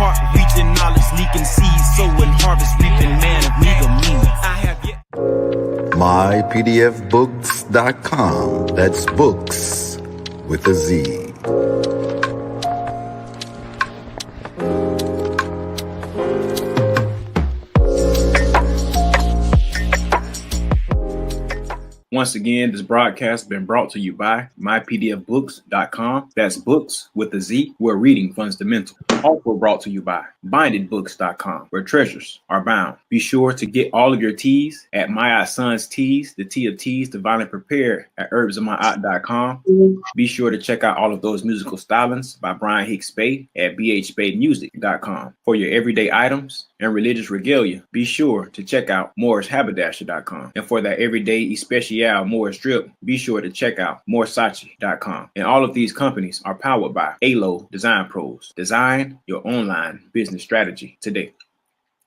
heart reaching, knowledge leaking, seeds sowing, harvest reaping, man of meager meaning. I have yet. mypdfbooks.com. That's books with a Z. Once again, this broadcast has been brought to you by mypdfbooks.com. That's books with a Z, where reading fundamental. Also brought to you by bindedbooks.com, where treasures are bound. Be sure to get all of your teas at My Son's Teas, the tea of teas, divinely prepared at herbsofmyaunt.com. Be sure to check out all of those musical stylings by Brian Hicks Spade at bhspademusic.com. For your everyday items and religious regalia, be sure to check out moorishaberdasher.com. And for that everyday especial Moorish drip, be sure to check out moorsachi.com. And all of these companies are powered by ALO Design Pros. Design your online business strategy today.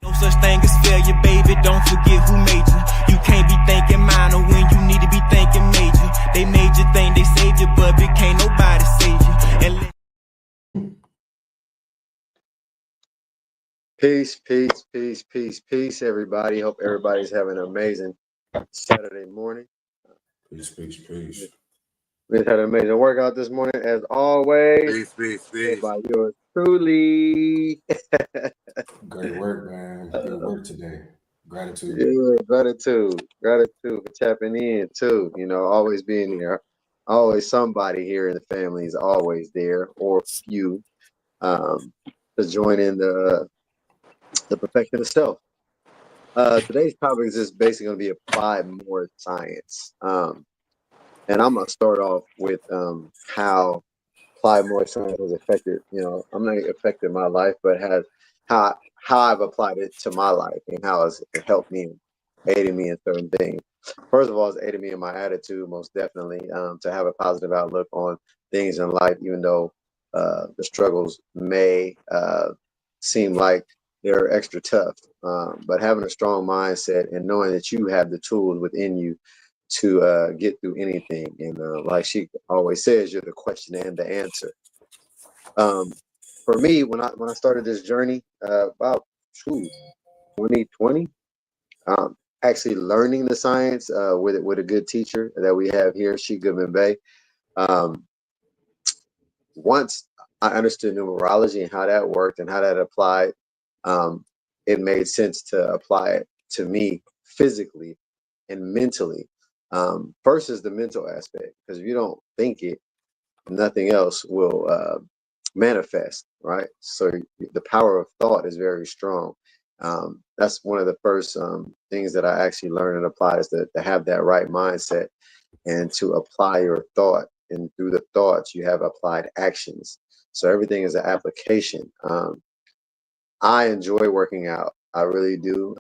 No such thing as failure, baby. Don't forget who made you. You can't be thinking minor when you need to be thinking major. They made you think they saved you, but it can't nobody save you. Peace, everybody. Hope everybody's having an amazing Saturday morning. Peace. We had an amazing workout this morning, as always. Peace. By yours truly. Great work, man. Good work today. Gratitude. Yeah, gratitude for tapping in too. You know, always being there. Always somebody here in the family is always there, or few, to join in the perfection of self. Today's topic is just basically going to be applied Moorish science. And I'm going to start off with how applied Moorish science has affected, I'm not affected my life, but has how I've applied it to my life and how it's helped me, aided me in certain things. First of all, it's aided me in my attitude, most definitely, to have a positive outlook on things in life, even though the struggles may seem like they're extra tough. But having a strong mindset and knowing that you have the tools within you to get through anything. And like she always says, you're the question and the answer. For me, when I started this journey about 2020, actually learning the science with a good teacher that we have here, She Goodman Bay. Once I understood numerology and how that worked and how that applied, it made sense to apply it to me physically and mentally. First is the mental aspect, because if you don't think it, nothing else will manifest, right? So the power of thought is very strong. That's one of the first things that I actually learned and applied, is to have that right mindset and to apply your thought. And through the thoughts, you have applied actions. So everything is an application. I enjoy working out. I really do.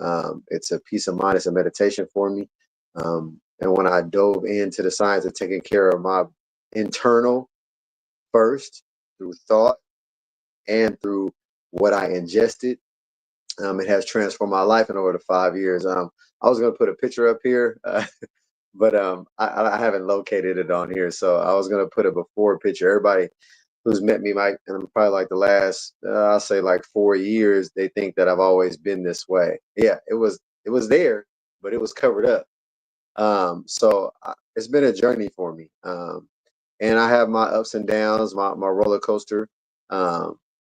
It's a peace of mind. It's a meditation for me. And when I dove into the science of taking care of my internal first through thought and through what I ingested, it has transformed my life in over the 5 years. I was going to put a picture up here, but I haven't located it on here. So I was going to put a before picture. Everybody who's met me, and I'm probably like the last, I'll say like 4 years, they think that I've always been this way. Yeah, it was there, but it was covered up. So it's been a journey for me. And I have my ups and downs, my roller coaster.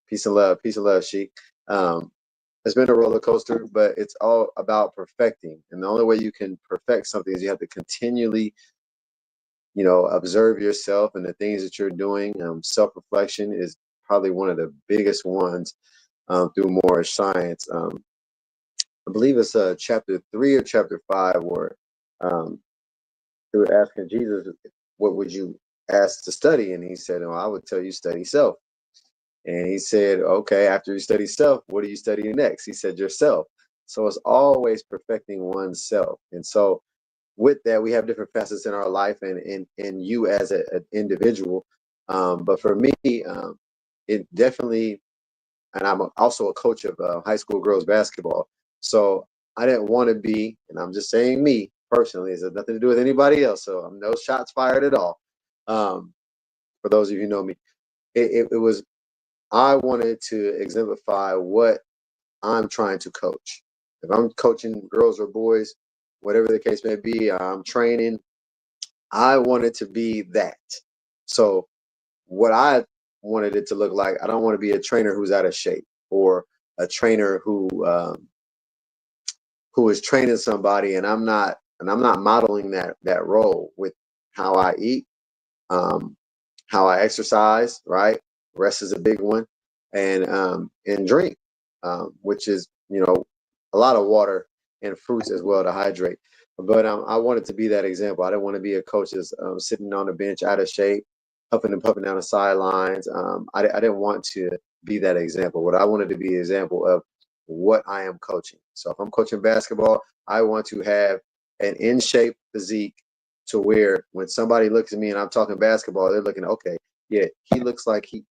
Peace and love, Sheik. It's been a roller coaster, but it's all about perfecting. And the only way you can perfect something is you have to continually, observe yourself and the things that you're doing. Self-reflection is probably one of the biggest ones through Moorish science. I believe it's chapter 3 or chapter 5 where they were asking Jesus, what would you ask to study? And he said, I would tell you study self. And he said, okay, after you study self, what are you studying next? He said, yourself. So it's always perfecting oneself. And so with that, we have different facets in our life and you as an individual. But for me, it definitely, and I'm also a coach of high school girls basketball. So I didn't want to be, and I'm just saying me personally, it has nothing to do with anybody else. So I'm no shots fired at all. For those of you who know me, it was, I wanted to exemplify what I'm trying to coach. If I'm coaching girls or boys, whatever the case may be, I'm training. I wanted to be that. So what I wanted it to look like, I don't want to be a trainer who's out of shape, or a trainer who is training somebody and I'm not modeling that role with how I eat, um, how I exercise, right? Rest is a big one, and drink, which is, a lot of water and fruits as well to hydrate. But I wanted to be that example. I didn't want to be a coach that's sitting on the bench out of shape, huffing and puffing down the sidelines. I didn't want to be that example. What I wanted to be an example of what I am coaching. So if I'm coaching basketball, I want to have an in shape physique to where when somebody looks at me and I'm talking basketball, they're looking, okay, yeah, he looks like he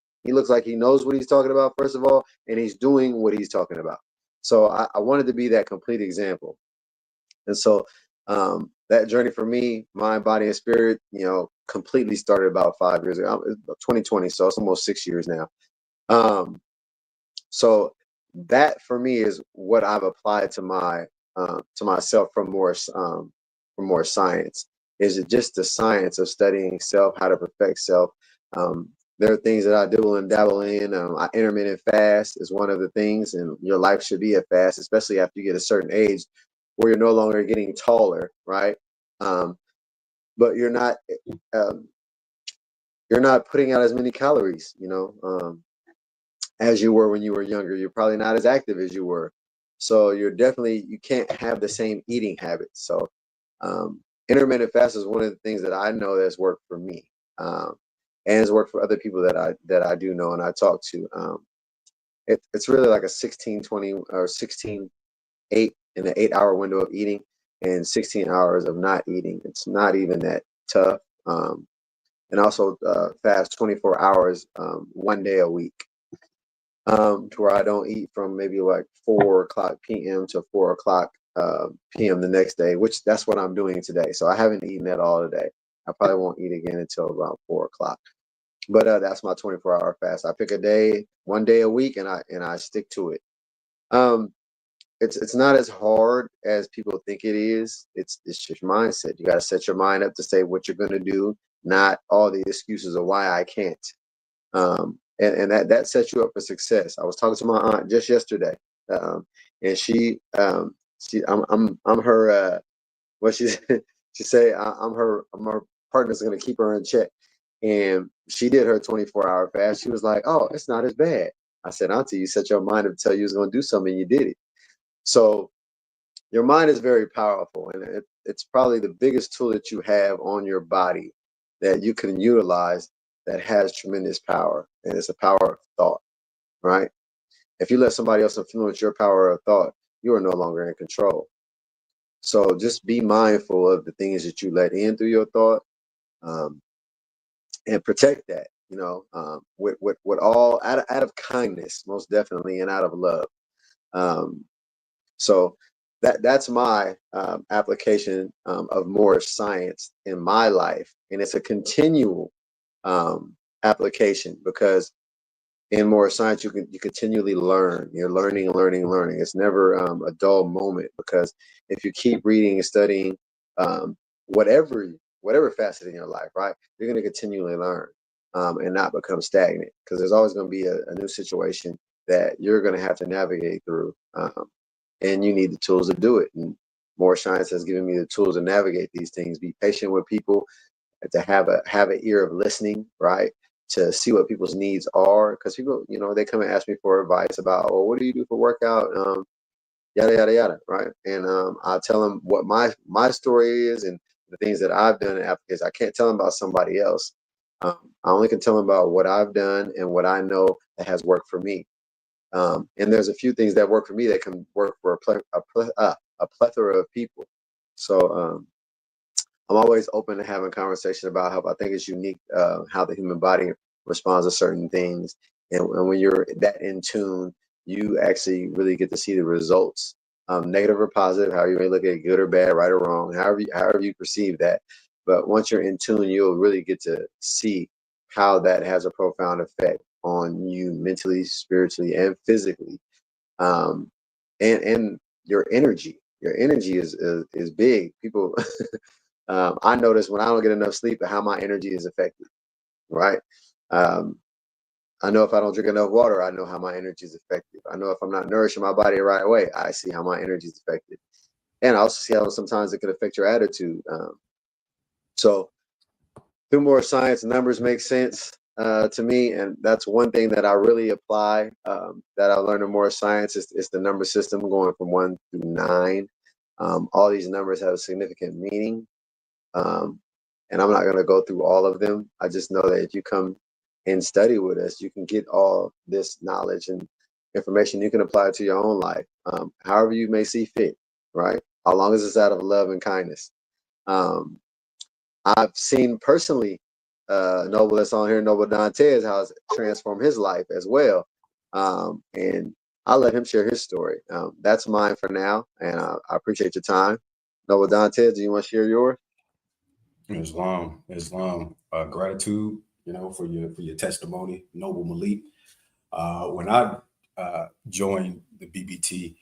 knows what he's talking about, first of all, and he's doing what he's talking about. So I wanted to be that complete example. And so that journey for me, mind, body, and spirit, completely started about 5 years ago. It's 2020, so it's almost 6 years now. So that for me is what I've applied to myself from Moorish Science. Is it just the science of studying self, how to perfect self? There are things that I dabble and dabble in. I intermittent fast is one of the things, and your life should be a fast, especially after you get a certain age where you're no longer getting taller, right? But um, you're not putting out as many calories, as you were when you were younger. You're probably not as active as you were. So you can't have the same eating habits. So intermittent fast is one of the things that I know that's worked for me. And it's worked for other people that I do know and I talk to. It's really like a 16-20 or 16-8 in an 8-hour window of eating and 16 hours of not eating. It's not even that tough. And also fast 24 hours, one day a week, to where I don't eat from maybe like 4 o'clock p.m. to 4 o'clock p.m. the next day, which that's what I'm doing today. So I haven't eaten at all today. I probably won't eat again until around 4 o'clock. But that's my 24-hour fast. I pick a day, one day a week, and I stick to it. Um, it's not as hard as people think it is. It's just mindset. You got to set your mind up to say what you're going to do, not all the excuses of why I can't. And that sets you up for success. I was talking to my aunt just yesterday, and I'm her. What she she say? I'm her partner's going to keep her in check, and she did her 24-hour fast. She was like, "Oh, it's not as bad." I said, "Auntie, you set your mind up to tell you was going to do something, and you did it." So your mind is very powerful, and it's probably the biggest tool that you have on your body that you can utilize that has tremendous power, and it's a power of thought, right? If you let somebody else influence your power of thought, you are no longer in control. So just be mindful of the things that you let in through your thought, um, and protect that, with all out of kindness, most definitely, and out of love. Um, So that's my application of Moorish science in my life, and it's a continual application because in Moorish science you continually learn. You're learning, learning, learning. It's never a dull moment because if you keep reading and studying whatever facet in your life, right, you're going to continually learn and not become stagnant because there's always going to be a new situation that you're going to have to navigate through. And you need the tools to do it. And Moorish Science has given me the tools to navigate these things. Be patient with people, to have an ear of listening, right? To see what people's needs are, because people, they come and ask me for advice about, oh, what do you do for workout? Yada yada yada, right? And I tell them what my story is and the things that I've done in applications. I can't tell them about somebody else. I only can tell them about what I've done and what I know that has worked for me. And there's a few things that work for me that can work for a plethora of people. So I'm always open to having conversation about how I think it's unique how the human body responds to certain things. And when you're that in tune, you actually really get to see the results, negative or positive, how you may look at it, good or bad, right or wrong, however you perceive that. But once you're in tune, you'll really get to see how that has a profound effect on you mentally, spiritually, and physically. And your energy. Your energy is big. People, I notice when I don't get enough sleep, how my energy is affected. Right. Um, I know if I don't drink enough water, I know how my energy is affected. I know if I'm not nourishing my body the right way, I see how my energy is affected. And I also see how sometimes it can affect your attitude. So through Moorish Science, numbers make sense to me, and that's one thing that I really apply. That I learned in Moorish Science is the number system going from 1 through 9. All these numbers have a significant meaning, and I'm not going to go through all of them. I just know that if you come and study with us, you can get all this knowledge and information. You can apply it to your own life, however you may see fit, right? As long as it's out of love and kindness. I've seen personally, Noble that's on here, Noble Dantes, how it's transformed his life as well. And I'll let him share his story. That's mine for now, and I appreciate your time. Noble Dantes, do you want to share yours? Islam. Gratitude, for your testimony, Noble Malik. When I joined the BBT,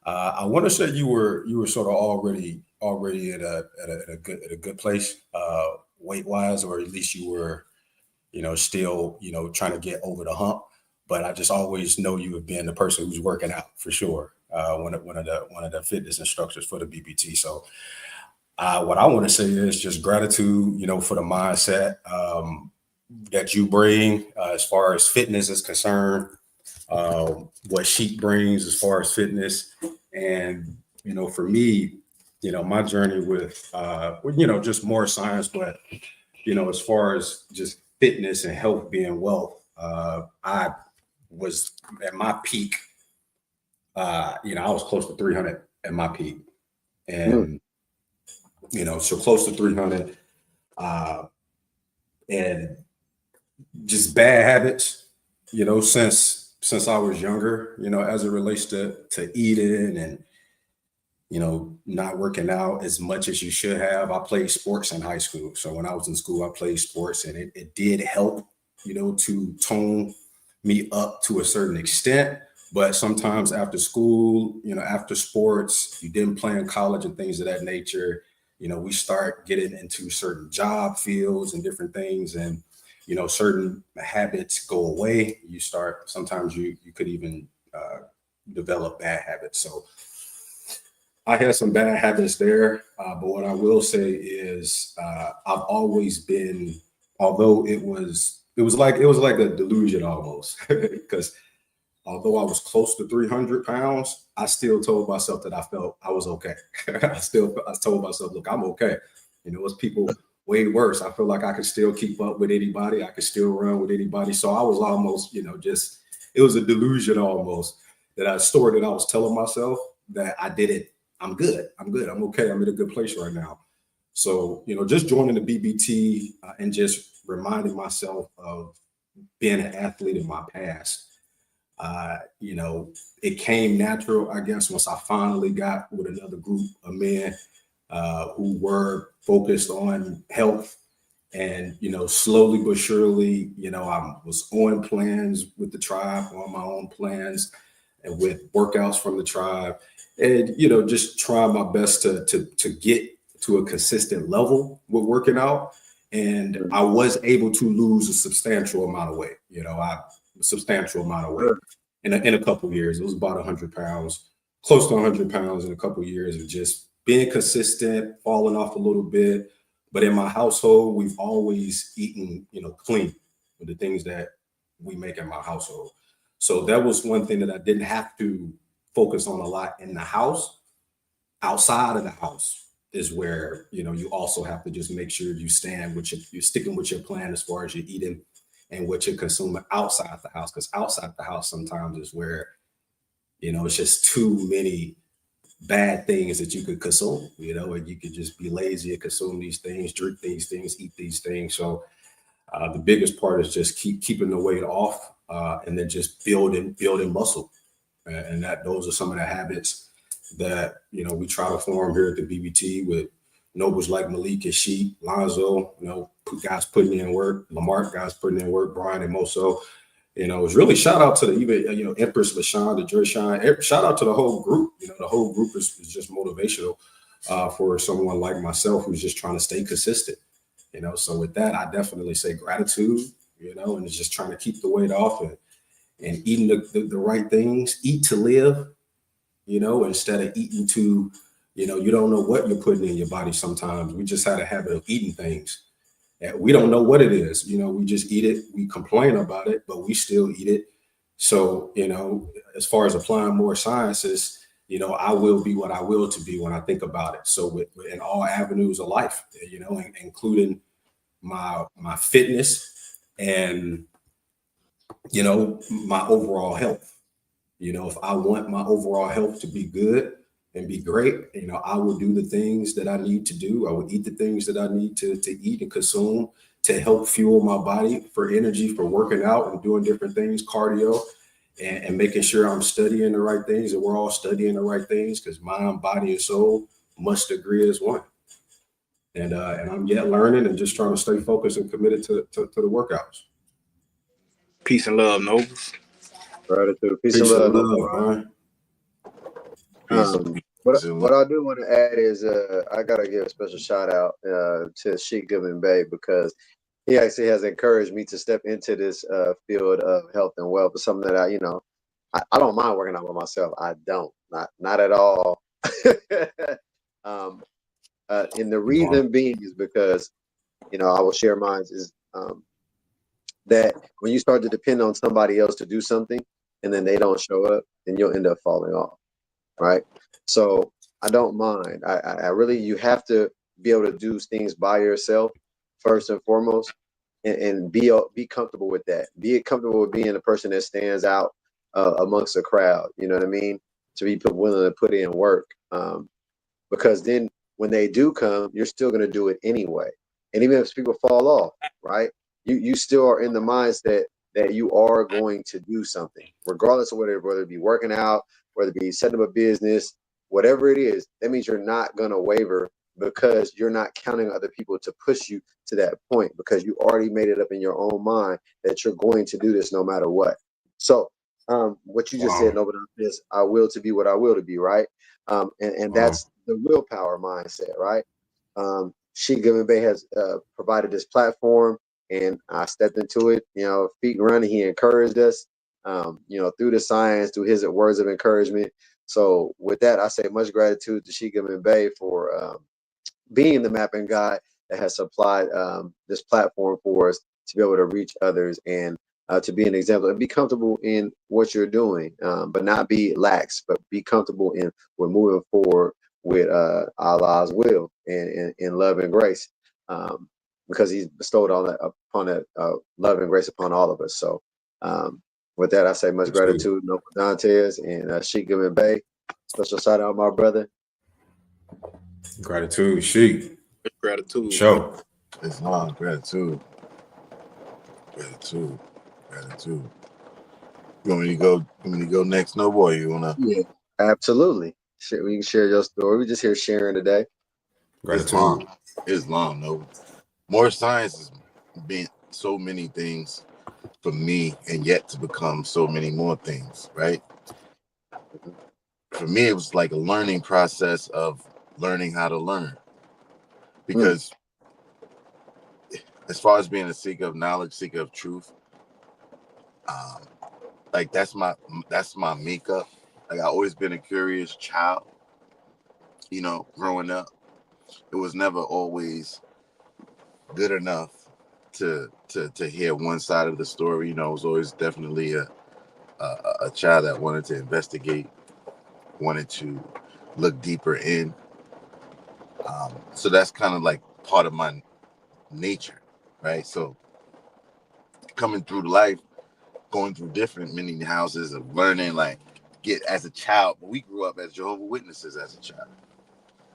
I want to say you were sort of already at a good place, weight wise, or at least you were, still, trying to get over the hump. But I just always know you have been the person who's working out for sure. One of the fitness instructors for the BBT. So what I want to say is just gratitude, for the mindset that you bring as far as fitness is concerned. What Sheik brings as far as fitness, and for me, my journey with just more science, but as far as just fitness and health being wealth, I was at my peak. I was close to 300 at my peak, and so close to 300, and just bad habits, since I was younger, as it relates to eating and, not working out as much as you should have. I played sports in high school. So when I was in school, I played sports, and it did help, to tone me up to a certain extent. But sometimes after school, after sports, you didn't play in college and things of that nature, we start getting into certain job fields and different things, and certain habits go away. Sometimes you could even develop bad habits. So I had some bad habits there. But what I will say is I've always been, although it was like a delusion almost, because although I was close to 300 pounds, I still told myself that I felt I was okay. I told myself, look, I'm okay. It's people way worse. I feel like I could still keep up with anybody. I could still run with anybody. So I was almost, it was a delusion almost that I was telling myself that I did it. I'm good. I'm okay. I'm in a good place right now. So, just joining the BBT and just reminding myself of being an athlete in my past. It came natural, I guess, once I finally got with another group of men who were focused on health, and slowly but surely, I was on plans with the tribe, on my own plans, and with workouts from the tribe, and just trying my best to get to a consistent level with working out. And I was able to lose a substantial amount of weight. In a couple of years. It was about 100 pounds, close to 100 pounds in a couple of years, and just being consistent, falling off a little bit. But in my household, we've always eaten, clean with the things that we make in my household. So that was one thing that I didn't have to focus on a lot in the house. Outside of the house is where, you also have to just make sure you're sticking with your plan as far as you're eating and what you're consuming outside the house. Because outside the house sometimes is where, it's just too many bad things that you could consume, and you could just be lazy and consume these things, drink these things, eat these things. So the biggest part is just keeping the weight off, and then just building muscle. And those are some of the habits that, we try to form here at the BBT with nobles like Malik and Sheik, Lonzo, guys putting in work, Lamar, guys putting in work, Brian and Moso, You know, it's really shout out to the even Empress LaShawn, the Joy Shine. Shout out to the whole group. You know, the whole group is just motivational for someone like myself who's just trying to stay consistent. You know, so with that, I definitely say gratitude. You know, and it's just trying to keep the weight off and eating the right things. Eat to live. You know, instead of eating to, you don't know what you're putting in your body. Sometimes we just had a habit of eating things. And we don't know what it is. You know, we just eat it. We complain about it, but we still eat it. So, as far as applying more sciences, I will be what I will to be when I think about it. So in all avenues of life, including my fitness and, my overall health. If I want my overall health to be good and be great, I will do the things that I need to do. I would eat the things that I need to eat and consume to help fuel my body for energy, for working out and doing different things, cardio, and making sure I'm studying the right things, and we're all studying the right things, because mind, body, and soul must agree as one. And I'm yet learning and just trying to stay focused and committed to the workouts. Peace and love, Nobles. Gratitude. Peace and Peace and love. love, man. What I do want to add is I gotta give a special shout out to Sheikh Goodman Bay, because he actually has encouraged me to step into this field of health and wealth. It's something that I don't mind working out by myself. I don't, not at all. And the reason being is because I will share mine is that when you start to depend on somebody else to do something and then they don't show up, then you'll end up falling off. Right. So I don't mind. I really, you have to be able to do things by yourself first and foremost, and be comfortable with that. Be comfortable with being a person that stands out amongst a crowd. You know what I mean? To be willing to put in work, because then when they do come, you're still going to do it anyway. And even if people fall off, right, you still are in the mindset that you are going to do something, regardless of whether it be working out, whether it be setting up a business, whatever it is. That means you're not going to waver, because you're not counting on other people to push you to that point, because you already made it up in your own mind that you're going to do this no matter what. So what you just said, Nobody, is I will to be what I will to be, right? And that's the willpower mindset, right? Sheikh Goodman Bay has provided this platform, and I stepped into it, feet running. He encouraged us, through the science, through his words of encouragement. So with that, I say much gratitude to Sheikh Goodman Bay for being the mapping guide that has supplied this platform for us to be able to reach others, and to be an example and be comfortable in what you're doing, but not be lax, but be comfortable in we're moving forward with Allah's will and in love and grace, because He's bestowed upon that love and grace upon all of us. So with that, I say much gratitude, Noble Dantes and Sheikh Goodman Bay. Special shout out, my brother. Gratitude, Sheikh. Gratitude. Show. It's long. Gratitude. Gratitude. Gratitude. You want me to go next, no boy? You wanna? Yeah, absolutely. We can share your story. We just here sharing today. Gratitude. It's long, no. Moorish Science has been so many things for me, and yet to become so many more things, right? For me, it was like a learning process of learning how to learn. Because as far as being a seeker of knowledge, seeker of truth, like that's my makeup. Like I've always been a curious child, growing up. It was never always good enough to hear one side of the story. I was always definitely a child that wanted to investigate, wanted to look deeper in. So that's kind of like part of my nature, right? So coming through life, going through many houses of learning, like get as a child. But we grew up as Jehovah's Witnesses as a child,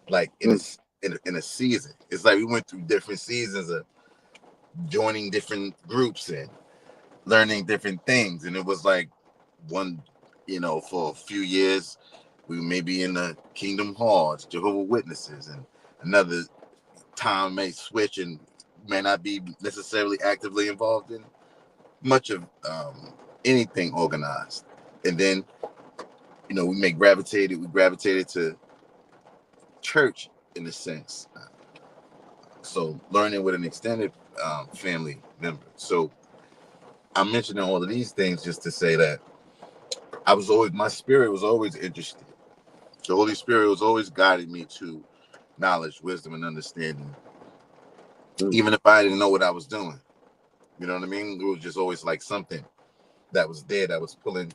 like in a season. It's like we went through different seasons of joining different groups and learning different things. And it was like one, for a few years, we may be in the Kingdom Halls, Jehovah's Witnesses, and another time may switch and may not be necessarily actively involved in much of anything organized. And then, you know, we gravitated to church in a sense. So learning with an extended family member. So I'm mentioning all of these things just to say that my spirit was always interested. The Holy Spirit was always guiding me to knowledge, wisdom, and understanding, even if I didn't know what I was doing. You know what I mean? It was just always like something that was there that was pulling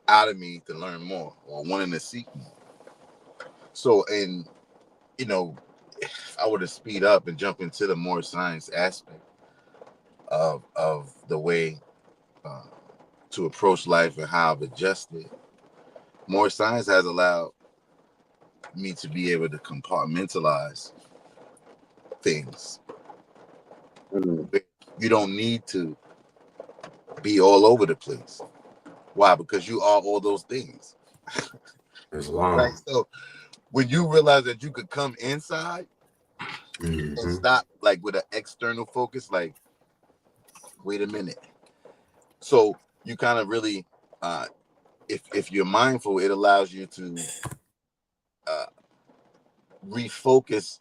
out of me to learn more or wanting to seek more. So, and you know, if I were to speed up and jump into the Moorish Science aspect of the way uh, to approach life and how I've adjusted, Moorish Science has allowed me to be able to compartmentalize things. You don't need to be all over the place. Why? Because you are all those things. It's long. Right. So when you realize that you could come inside and stop like with an external focus, like, wait a minute. So you kind of really, if you're mindful, it allows you to refocus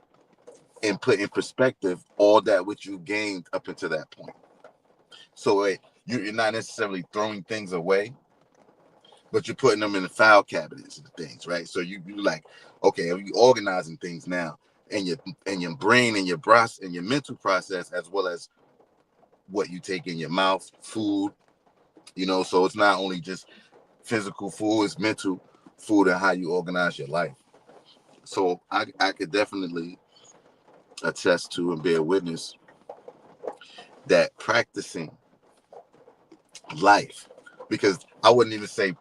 and put in perspective all that which you gained up until that point. So you're not necessarily throwing things away, but you're putting them in the file cabinets and things, right? So you like, okay, are you organizing things now, and your brain and your mental process, as well as what you take in your mouth, food, you know. So it's not only just physical food, it's mental food and how you organize your life. So I could definitely attest to and bear witness that practicing life, because I wouldn't even say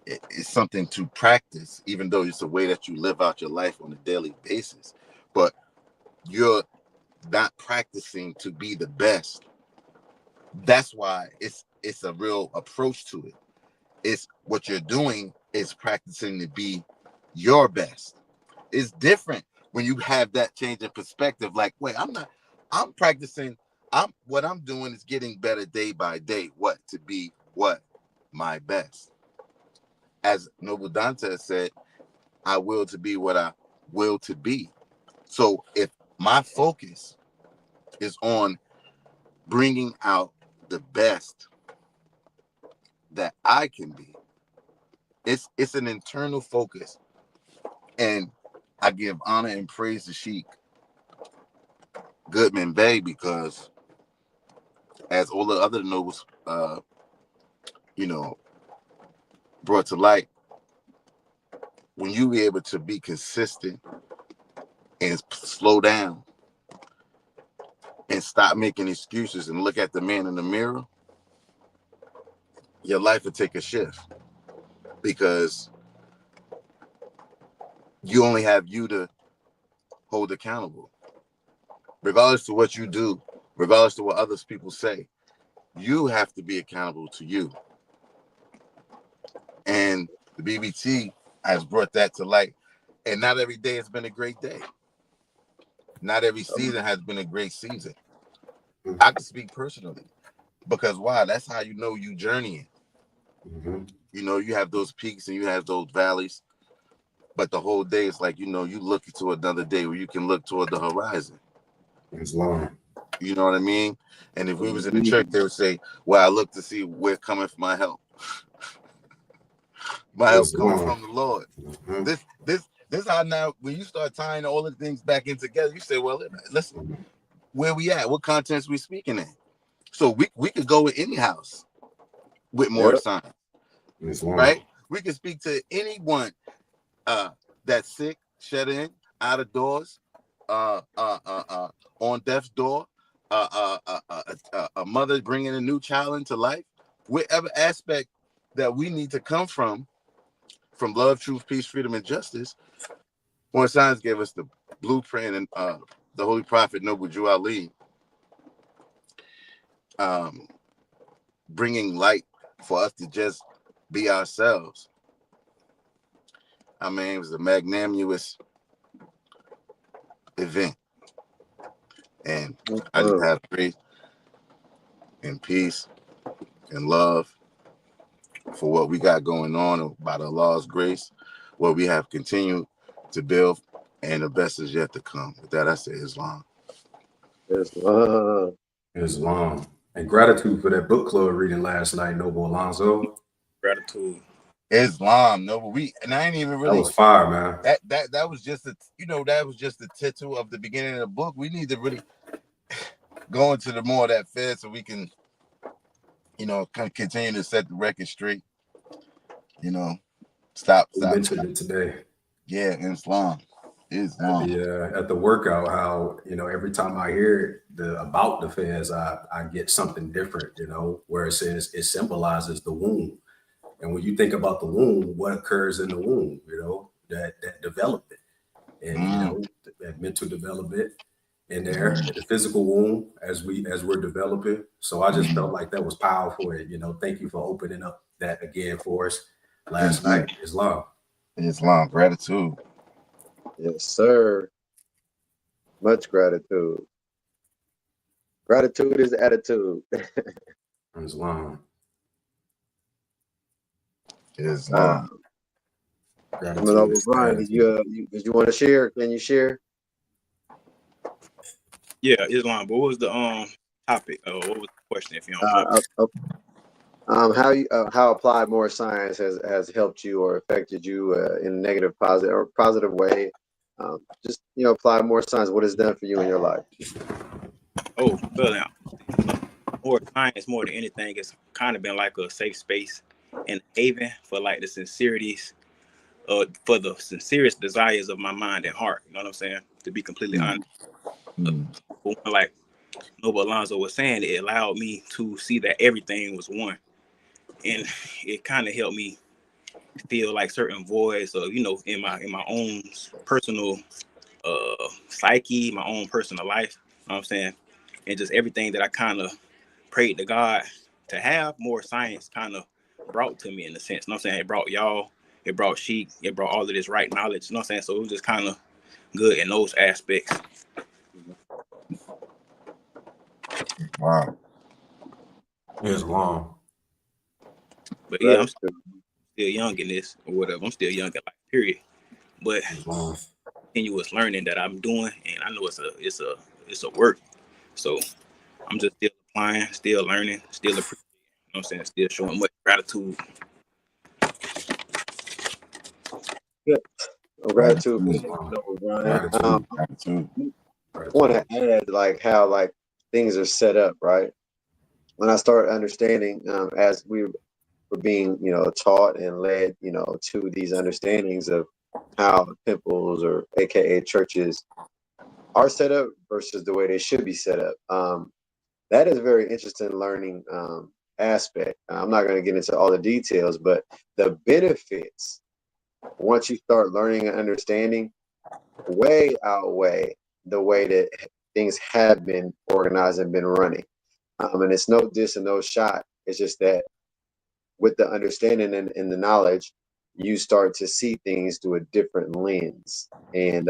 it's something to practice, even though it's a way that you live out your life on a daily basis, but you're not practicing to be the best. That's why it's a real approach to it. It's what you're doing is practicing to be your best. It's different when you have that change in perspective. Like, wait, I'm practicing. What I'm doing is getting better day by day. What to be what my best. As Noble Dante said, I will to be what I will to be. So if my focus is on bringing out the best that I can be, it's an internal focus. And I give honor and praise to Sheik Goodman Bay, because as all the other nobles, you know, brought to light, when you be able to be consistent and slow down and stop making excuses and look at the man in the mirror, your life will take a shift, because you only have you to hold accountable. Regardless to what you do, regardless to what others people say, you have to be accountable to you. And the BBT has brought that to light. And not every day has been a great day. Not every season has been a great season. I can speak personally, because why? That's how you know you journeying. You know, you have those peaks and you have those valleys, but the whole day is like, you know, you look into another day where you can look toward the horizon. It's long. You know what I mean? And if we was in the church, they would say, well, I look to see where cometh my help. My help coming from the Lord. This is how now when you start tying all the things back in together, you say, well, listen, where we at? What contents we speaking in? So we could go in any house with more Science. Right? We can speak to anyone that's sick, shut in, out of doors, on death's door, a mother bringing a new child into life, whatever aspect that we need to come from love, truth, peace, freedom, and justice. Moorish Science gave us the blueprint, and the Holy Prophet Noble Jew Ali, bringing light for us to just be ourselves. I mean, it was a magnanimous event, and I just have faith and peace and love for what we got going on by the Allah's grace, what we have continued to build, and the best is yet to come. With that, I say Islam. Islam. Islam. And gratitude for that book club reading last night, Noble Alonzo. Gratitude. Islam, no, but and I ain't even That really was fire, man. that was just that was just the title of the beginning of the book. We need to really go into the more of that fed so we can, continue to set the record straight. Stop. We mentioned it today. Yeah, Islam. At the workout, how every time I hear about the feds, I get something different, where it says it symbolizes the womb. And when you think about the womb, what occurs in the womb, that development and that mental development in there, the physical womb as we're developing. So I just felt like that was powerful. And thank you for opening up that again for us last night. Islam. Gratitude. Yes, sir. Much gratitude. Gratitude is attitude. Islam. Coming over, Brian. Did you want to share? Can you share? Yeah, Islam. But what was the topic? What was the question? If you don't mind. How applied Moorish Science has helped you or affected you in a negative, positive way? Just apply Moorish Science. What it's done for you in your life? Oh, well now, Moorish Science more than anything, it's kind of been like a safe space and haven for like the sincerities, for the sincerest desires of my mind and heart. You know what I'm saying? To be completely honest. Like Noble Alonzo was saying, it allowed me to see that everything was one. And it kind of helped me feel like certain voids of, in my own personal psyche, my own personal life. You know what I'm saying? And just everything that I kind of prayed to God to have, more science kind of brought to me in a sense. You know what I'm saying? It brought y'all, it brought Sheik, it brought all of this right knowledge. You know what I'm saying? So it was just kind of good in those aspects. Wow. Islam. But yeah, I'm still young in this or whatever. I'm still young in life, period. But continuous learning that I'm doing, and I know it's a work. So I'm just still applying, still learning, still appreciating. You know what I'm saying? Still showing much gratitude. Gratitude. I want to add how things are set up, right? When I started understanding, as we were being, taught and led, to these understandings of how temples or AKA churches are set up versus the way they should be set up. That is a very interesting learning aspect. I'm not going to get into all the details, but the benefits, once you start learning and understanding, way outweigh the way that things have been organized and been running. And it's no diss and no shot. It's just that with the understanding and the knowledge, you start to see things through a different lens. And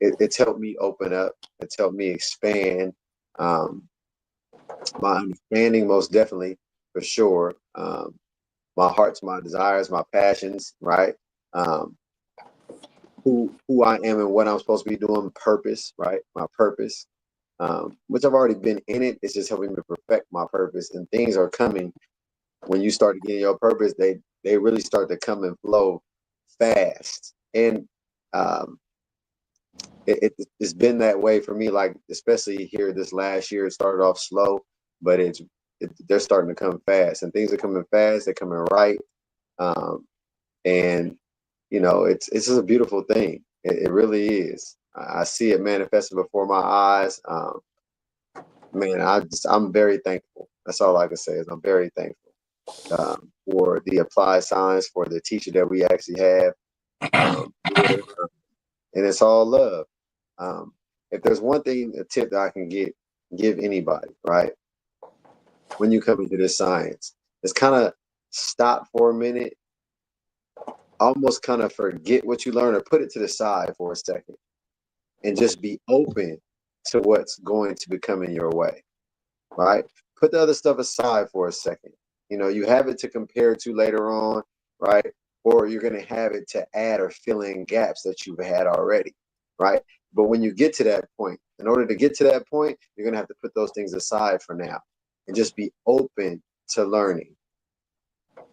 it's helped me open up. It's helped me expand my understanding, most definitely, for sure. My hearts, my desires, my passions, right? Who I am and what I'm supposed to be doing, purpose, right? My purpose, which I've already been in it. It's just helping me perfect my purpose, and things are coming. When you start getting your purpose, they really start to come and flow fast. And it's been that way for me, like especially here this last year. It started off slow, but they're starting to come fast, and things are coming fast. They're coming right, and it's just a beautiful thing. It really is. I see it manifesting before my eyes. Man, I'm very thankful. That's all I can say is I'm very thankful for the applied science, for the teacher that we actually have, and it's all love. If there's one thing, a tip that I can give anybody, right, when you come into this science, is kind of stop for a minute, almost kind of forget what you learned or put it to the side for a second, and just be open to what's going to be coming your way, right? put the other stuff aside for a second. You know, you have it to compare to later on, right? Or you're going to have it to add or fill in gaps that you've had already, right? But when you get to that point, in order to get to that point, you're going to have to put those things aside for now and just be open to learning.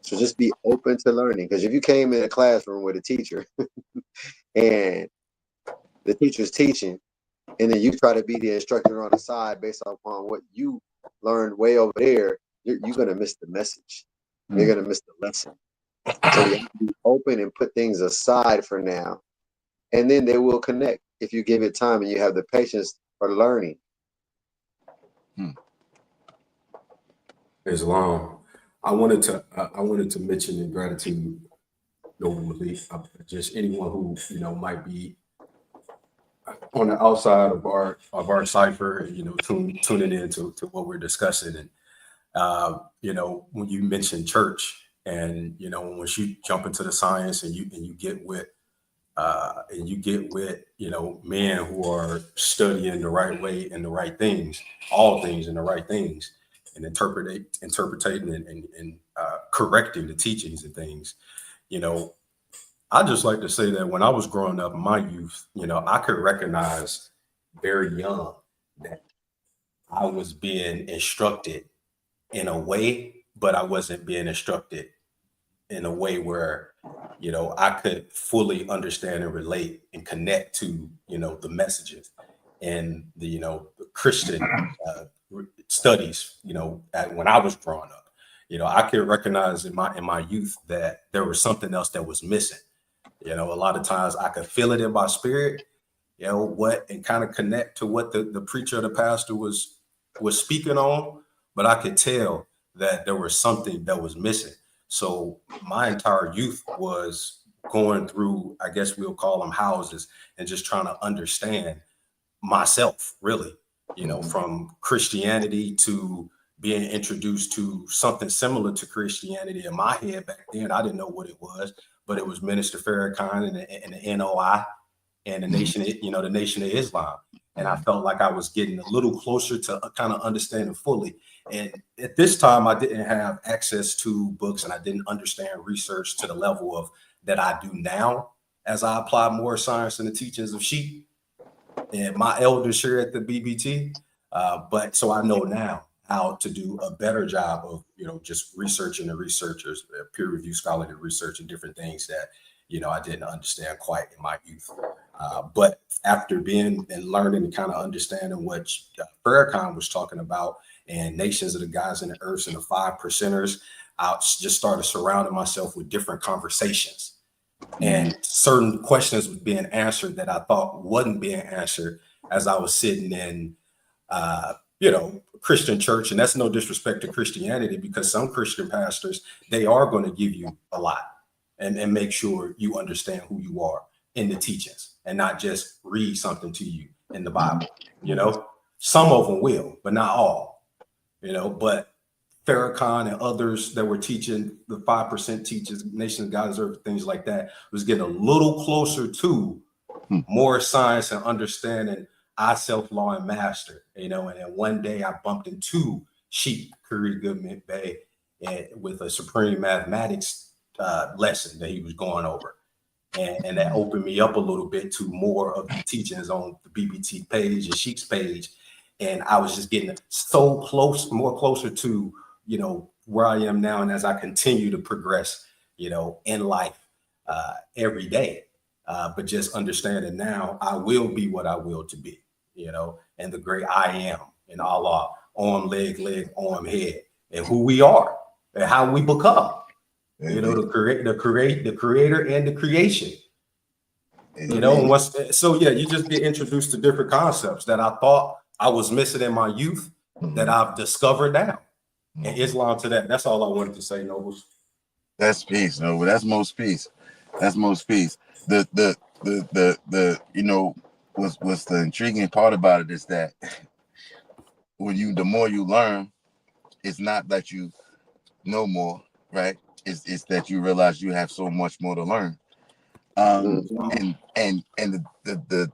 So just be open to learning. Because if you came in a classroom with a teacher and the teacher's teaching, and then you try to be the instructor on the side based upon what you learned way over there, you're going to miss the message. You're going to miss the lesson. So you have to be open and put things aside for now. And then they will connect if you give it time and you have the patience for learning. Islam. I wanted to mention in gratitude, notably, just anyone who might be on the outside of our cipher, tuning in to what we're discussing. And when you mention church, and once you jump into the science and you get with men who are studying the right way and the right things, all things and the right things, and interpreting and correcting the teachings and things. I just like to say that when I was growing up in my youth, I could recognize very young that I was being instructed in a way, but I wasn't being instructed in a way where, I could fully understand and relate and connect to, the messages and the Christian studies, when I was growing up. I could recognize in my youth that there was something else that was missing. A lot of times I could feel it in my spirit, and kind of connect to what the preacher or the pastor was speaking on, but I could tell that there was something that was missing. So my entire youth was going through, I guess we'll call them houses, and just trying to understand myself, really, from Christianity to being introduced to something similar to Christianity. In my head back then, I didn't know what it was, but it was Minister Farrakhan and the NOI and the Nation of Islam. And I felt like I was getting a little closer to kind of understanding fully. And at this time, I didn't have access to books, and I didn't understand research to the level of that I do now as I apply more science and the teachings of Sheep and my elders here at the BBT. But so I know now how to do a better job of, just researching the researchers, peer review scholarly research and different things that, I didn't understand quite in my youth. But after being and learning and kind of understanding what Farrakhan was talking about and Nations of the Gods and the Earths and the 5 percenters, I just started surrounding myself with different conversations. And certain questions was being answered that I thought wasn't being answered as I was sitting in, Christian church. And that's no disrespect to Christianity, because some Christian pastors, they are going to give you a lot and make sure you understand who you are in the teachings and not just read something to you in the Bible. Some of them will, but not all, but Farrakhan and others that were teaching the 5% teachers, Nation of God's Earth, things like that, was getting a little closer to more science and understanding I self-law and master, and then one day I bumped into Sheep Curry Goodman Bay with a supreme mathematics lesson that he was going over. And that opened me up a little bit to more of the teachings on the BBT page and Sheep's page. And I was just getting so close, more closer to, where I am now. And as I continue to progress, in life every day, but just understanding now I will be what I will to be, and the great I am in Allah, arm, leg, arm, head, and who we are and how we become, the creator and the creation. You just get introduced to different concepts that I thought I was missing in my youth that I've discovered now. And Islam to that. That's all I wanted to say, Nobles. That's peace, Noble. That's most peace. That's most peace. The what's the intriguing part about it is that the more you learn, it's not that you know more, right? It's that you realize you have so much more to learn. And the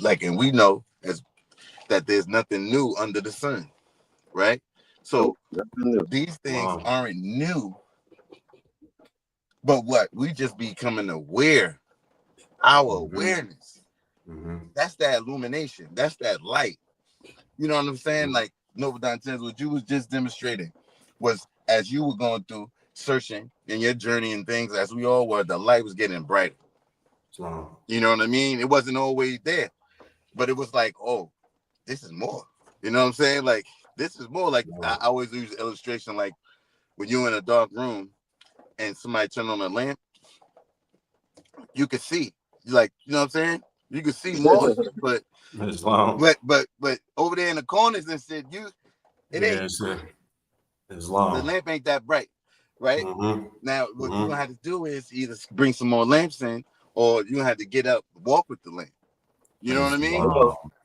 and we know as that there's nothing new under the sun, right? So Nothing new. these things Wow. aren't new, but what we just becoming aware, our awareness. That's that illumination. That's that light. You know what I'm saying? Like Nova Don Tens, what you was just demonstrating was as you were going through searching in your journey and things, as we all were, the light was getting brighter. Wow. You know what I mean? It wasn't always there, but it was like, oh, this is more. You know what I'm saying? Like, this is more. Like, I always use the illustration, like when you're in a dark room and somebody turn on a lamp, you can see. Like, you know what I'm saying? You can see more, but Islam. but over there in the corners and said it ain't. Islam. The lamp ain't that bright, right? Now, what you're gonna have to do is either bring some more lamps in, or you're gonna have to get up, walk with the lamp. You know what I mean?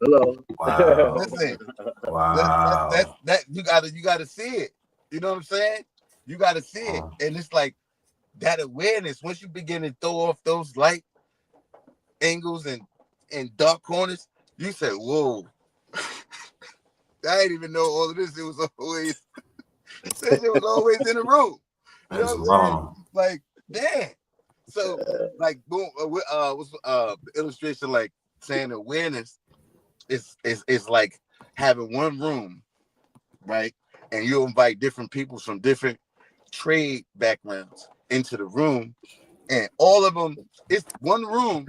Hello. Wow. Listen, Wow. that you gotta see it. You know what I'm saying? You gotta see it, and it's like that awareness. Once you begin to throw off those light angles and dark corners, you say, "Whoa." I didn't even know all of this. It was always that shit was always in the room. You know what I'm saying? Like, damn. So, like, boom. What's illustration like saying awareness is like having one room, right? And you invite different people from different trade backgrounds into the room, and all of them. It's one room,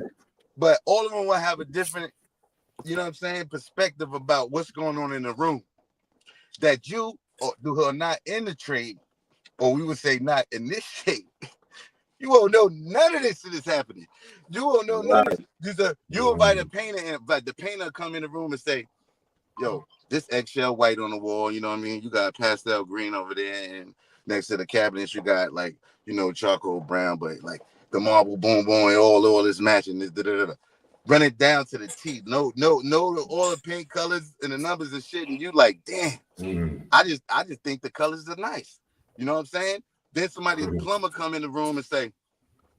but all of them will have a different, you know what I'm saying, perspective about what's going on in the room. That you or who are not in the trade, or we would say not initiate, you won't know none of this shit is happening. You won't know none of this. You invite a painter, and but the painter come in the room and say, yo, this eggshell white on the wall, you know what I mean? You got pastel green over there, and next to the cabinets you got like, you know, charcoal brown, but like the marble boom boom and all this matching this da-da-da-da. Run it down to the T. No, all the paint colors and the numbers and shit, and you like, damn. I just think the colors are nice. You know what I'm saying? Then somebody, plumber, come in the room and say,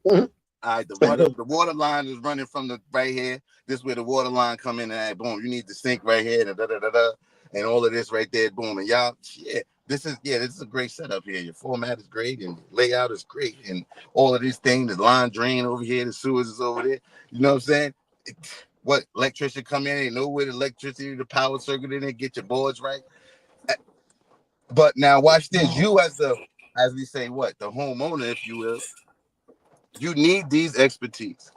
all right, the water line is running from the right here. This is where the water line come in, and boom, you need the sink right here, and all of this right there, boom. And y'all, this is a great setup here. Your format is great, and layout is great, and all of these things, the line drain over here, the sewers is over there. You know what I'm saying? What electrician come in, they know where the electricity, the power circuit in there, get your boards right. But now watch this. You as we say, what, the homeowner, if you will, you need these expertise,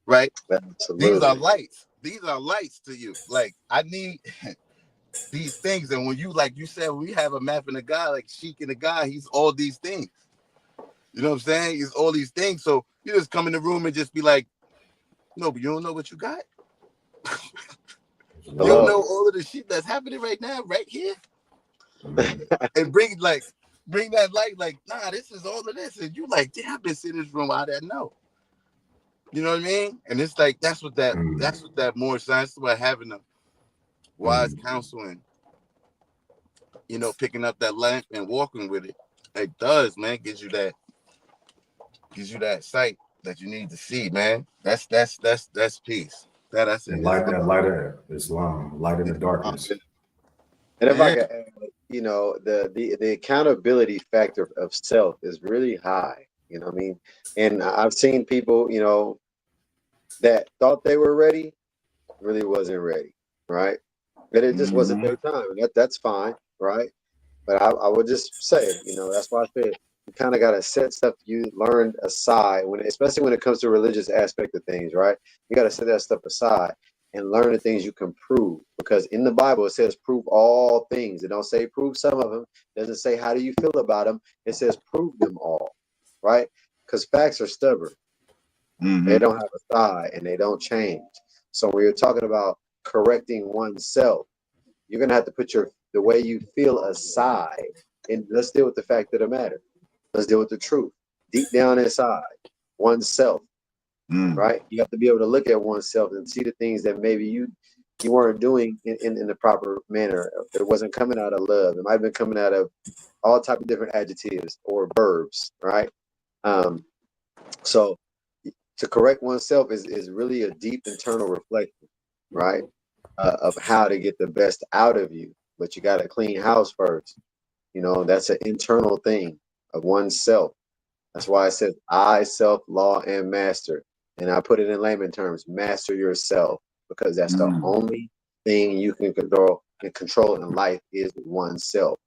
right? Absolutely. These are lights. These are lights to you. Like, I need these things. And when you, like you said, we have a map in a guy, like Sheik in a guy, he's all these things. You know what I'm saying? He's all these things. So you just come in the room and just be like, no, but you don't know what you got. You don't know all of the shit that's happening right now, right here. And bring that light, like, nah, this is all of this. And you like, damn, I've been sitting in this room, I didn't know. You know what I mean? And it's like, that's what that Moorish Science is about, having a wise counsel and, you know, picking up that lamp and walking with it. It does, man. Gives you that sight that you need to see, man. That's peace. That's it. Light of Islam, light in the darkness. And if I could add, you know, the accountability factor of self is really high. You know what I mean? And I've seen people, you know, that thought they were ready, really wasn't ready, right? And it just wasn't their time. And that's fine, right? But I would just say, you know, that's why I said you kind of got to set stuff you learned aside, especially when it comes to religious aspect of things, right? You got to set that stuff aside and learn the things you can prove, because in the Bible it says prove all things. It don't say prove some of them. It doesn't say how do you feel about them. It says prove them all, right? Because facts are stubborn. They don't have a thigh and they don't change. So when you're talking about correcting oneself, you're gonna have to put the way you feel aside, and let's deal with the fact of the matter. Let's deal with the truth deep down inside oneself, right? You have to be able to look at oneself and see the things that maybe you weren't doing in the proper manner. It wasn't coming out of love. It might have been coming out of all type of different adjectives or verbs, right? So to correct oneself is really a deep internal reflection, right? Of how to get the best out of you. but you got to clean house first. You know, that's an internal thing of oneself. That's why I said I, self, law, and master. And I put it in layman terms, master yourself, because that's the only thing you can control in life is oneself.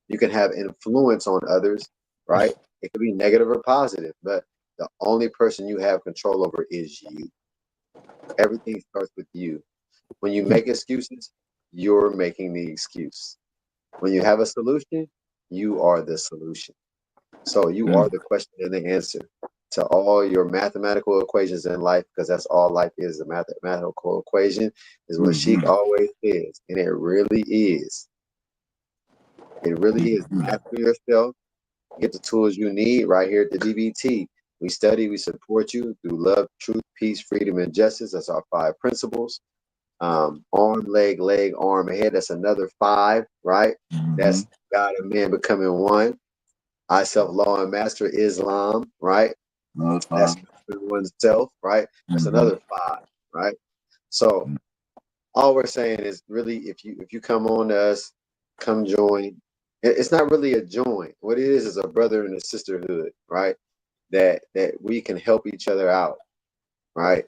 You can have influence on others, right? It could be negative or positive, but the only person you have control over is you. Everything starts with you. When you make excuses, you're making the excuse. When you have a solution, you are the solution. So you are the question and the answer to all your mathematical equations in life, because that's all life is. A mathematical equation is what Sheik always says, and it really is. It really is. Master yourself. Get the tools you need right here at the DBT. We study, we support you through love, truth, peace, freedom, and justice. That's our 5 principles. Arm, leg, arm, head. That's another 5, right? That's God and man becoming one. I, self, law, and master Islam, right? That's oneself, right? That's another 5, right? So all we're saying is really, if you come on to us, come join. It's not really a join. What it is a brother and a sisterhood, right? That we can help each other out, right?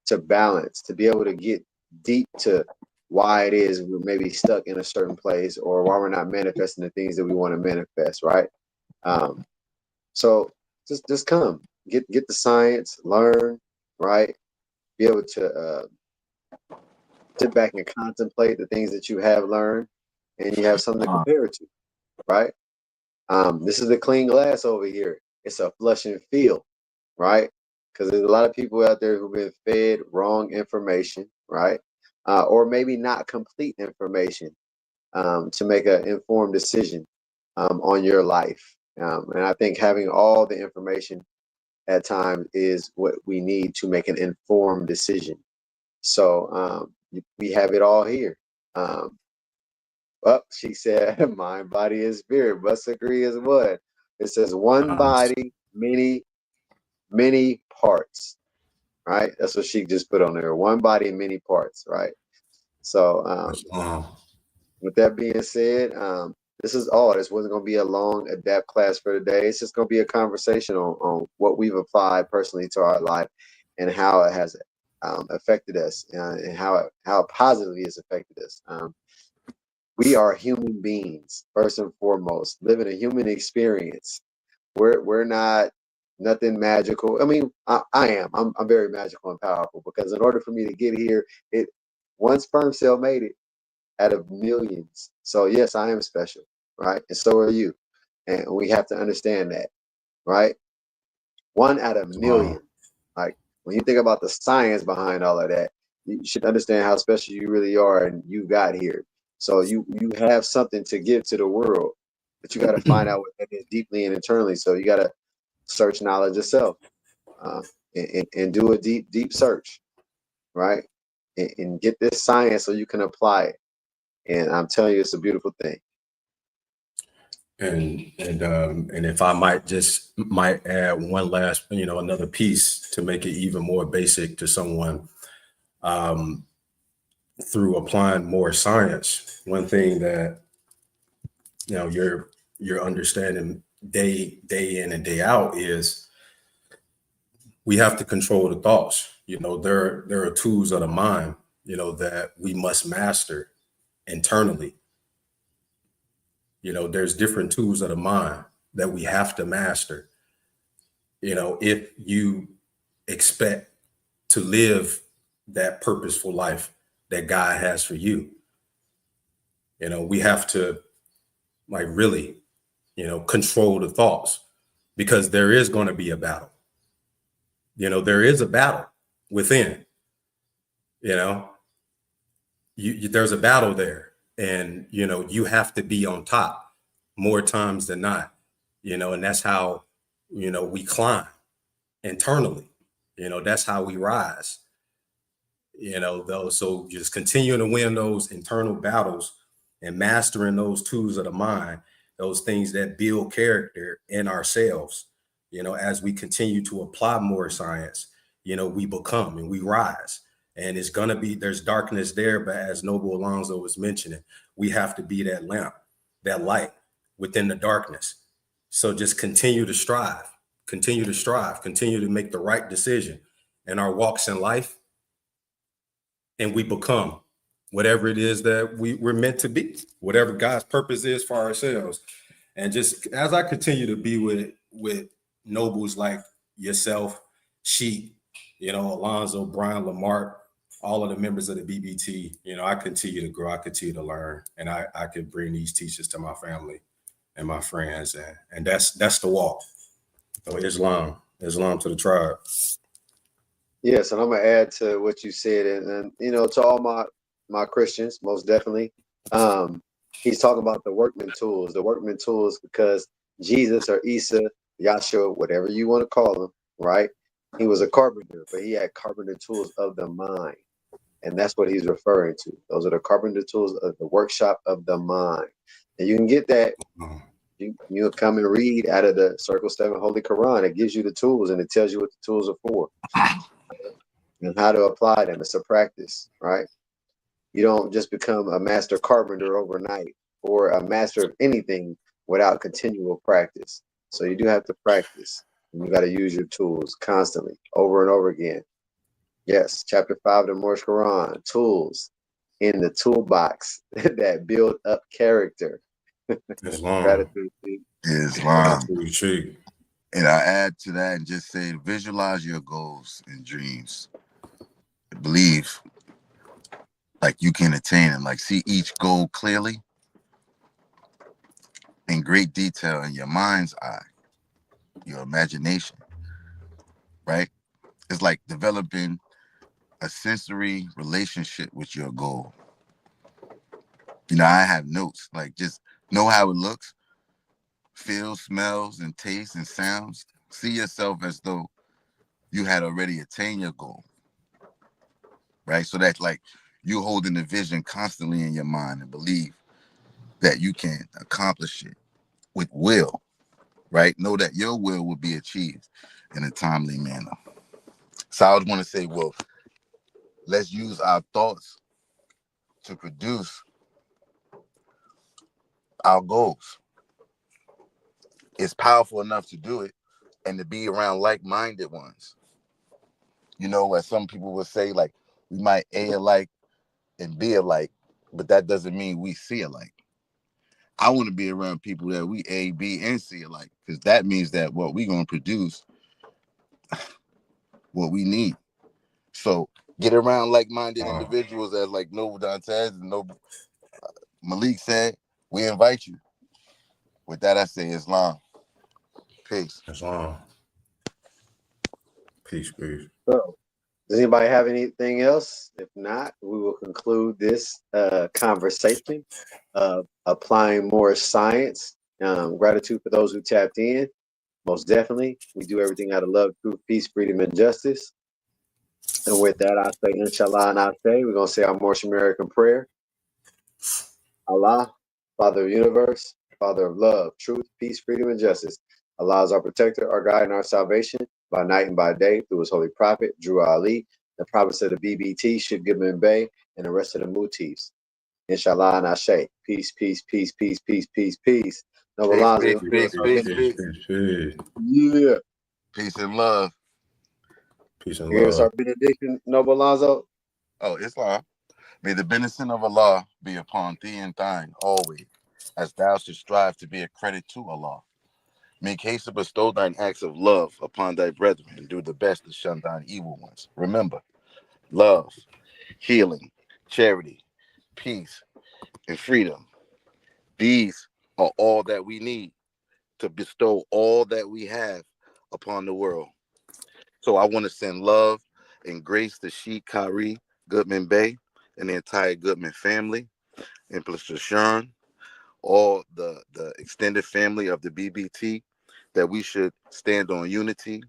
To balance, to be able to get deep to why it is we're maybe stuck in a certain place, or why we're not manifesting the things that we want to manifest, right? So just come, get the science, learn, right? Be able to sit back and contemplate the things that you have learned, and you have something to compare it to, right? This is the clean glass over here. It's a flush and feel, right? Because there's a lot of people out there who've been fed wrong information, right? Or maybe not complete information to make an informed decision on your life. And I think having all the information at times is what we need to make an informed decision. So we have it all here. She said, mind, body, and spirit must agree as one. It says one body, many parts, right? That's what she just put on there. One body, many parts, right? So with that being said, this is all. This wasn't going to be a long adapt class for today. It's just going to be a conversation on what we've applied personally to our life and how it has affected us, and how positively it's affected us. We are human beings, first and foremost, living a human experience. We're not nothing magical. I mean, I am. I'm very magical and powerful, because in order for me to get here, one sperm cell made it out of millions. So yes, I am special, right? And so are you. And we have to understand that, right? 1 out of million. Like, when you think about the science behind all of that, you should understand how special you really are, and you got here. So you have something to give to the world, but you got to find out what that is deeply and internally. So you got to search knowledge yourself, and do a deep search, right? And get this science so you can apply it. And I'm telling you, it's a beautiful thing. And if I might add one last, another piece to make it even more basic to someone, through applying more science, one thing that you're understanding day in and day out is we have to control the thoughts. There are tools of the mind, that we must master internally. There's different tools of the mind that we have to master. If you expect to live that purposeful life that God has for you, we have to really, control the thoughts, because there is going to be a battle. There is a battle within, there's a battle there, and, you have to be on top more times than not, and that's how, we climb internally, that's how we rise, so just continuing to win those internal battles and mastering those tools of the mind, those things that build character in ourselves, as we continue to apply more science, we become and we rise, And it's going to be, there's darkness there, but as Noble Alonzo was mentioning, we have to be that lamp, that light within the darkness. So just continue to strive, continue to make the right decision in our walks in life. And we become whatever it is that we're meant to be, whatever God's purpose is for ourselves. And just as I continue to be with nobles like yourself, Sheep, Alonzo, Brian, Lamar, all of the members of the BBT, I continue to grow, I continue to learn, and I could bring these teachers to my family and my friends, and that's the walk. So Islam to the tribe. Yes, and I'm gonna add to what you said, and to all my Christians, most definitely. He's talking about the workman tools, because Jesus or Isa, Yahshua, whatever you want to call him, right? He was a carpenter, but he had carpenter tools of the mind. And that's what he's referring to. Those are the carpenter tools of the workshop of the mind. And you can get that. You'll come and read out of the Circle 7 Holy Quran. It gives you the tools and it tells you what the tools are for and how to apply them. It's a practice, right? You don't just become a master carpenter overnight or a master of anything without continual practice. So you do have to practice. And you got to use your tools constantly, over and over again. Yes, chapter 5 of the Moorish Quran, tools in the toolbox that build up character. Islam. Gratitude. Islam. And I add to that and just say, visualize your goals and dreams. Believe like you can attain them, like see each goal clearly in great detail in your mind's eye, your imagination, right? It's like developing a sensory relationship with your goal. I have notes, like just know how it looks, feels, smells, and tastes and sounds. See yourself as though you had already attained your goal, right? So that's like you holding the vision constantly in your mind and believe that you can accomplish it with will, right? Know that your will be achieved in a timely manner. So I would want to say, well, let's use our thoughts to produce our goals. It's powerful enough to do it and to be around like-minded ones. As some people would say, like, we might A alike and B alike, but that doesn't mean we see alike. I want to be around people that we A, B, and C alike, because that means that what we're going to produce, what we need. So get around like-minded individuals, as like Noble Dantes and Noble Malik said, we invite you. With that, I say Islam. Peace. Islam. Peace. So, does anybody have anything else? If not, we will conclude this conversation of applying Moorish science. Gratitude for those who tapped in. Most definitely, we do everything out of love, truth, peace, freedom, and justice. And with that, I say inshallah, and I say we're going to say our Moorish American prayer. Allah, Father of the universe, Father of love, truth, peace, freedom, and justice. Allah is our protector, our guide, and our salvation by night and by day through his holy prophet, Drew Ali, the prophets of the BBT, Shib Goodman Bay, and the rest of the Mutis. Inshallah and Ashe. Peace, peace, peace, peace, peace, peace, peace. No, Peace. Yeah. Peace and love. Peace and Here's love. our benediction, Noble Alonzo. Oh, Islam. May the benediction of Allah be upon thee and thine always, as thou should strive to be a credit to Allah. Make haste to bestow thine acts of love upon thy brethren, and do the best to shun thine evil ones. Remember, love, healing, charity, peace, and freedom. These are all that we need to bestow all that we have upon the world. So I want to send love and grace to Sheikh Khari Goodman Bay and the entire Goodman family, and plus Sean, all the extended family of the BBT, that we should stand on unity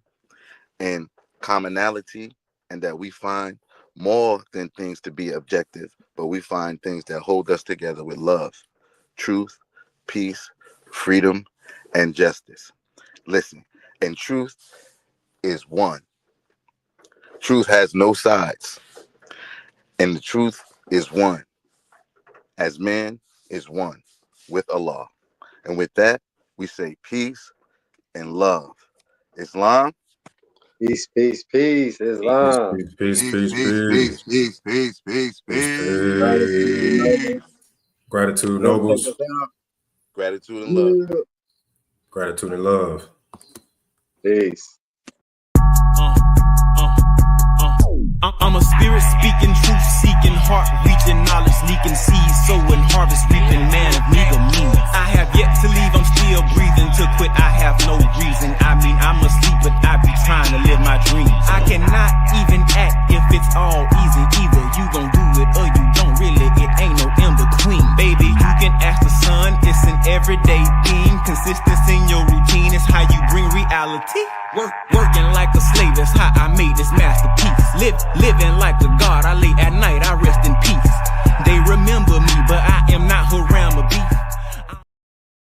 and commonality, and that we find more than things to be objective, but we find things that hold us together with love, truth, peace, freedom, and justice. Listen, and truth is one. Truth has no sides. And the truth is one, as man is one with Allah. And with that, we say peace and love. Islam. Peace, peace, peace. Islam. Peace. Peace. Gratitude, nobles. Gratitude and love. Gratitude and love. Peace. I'm a spirit speaking, truth seeking, heart reaching, knowledge leaking, seeds sowing, harvest reaping, man of meager meaning. I have yet to leave, I'm still breathing. To quit, I have no reason. I mean, I'm asleep, but I be trying to live my dreams. I cannot even act if it's all easy. Either you gon' do it or you don't really. It ain't no in between. Baby, you can ask the sun, it's an everyday theme. Consistency in your routine is how you bring reality. Working like a slave, that's how I made this masterpiece. Living like a god, I lay at night,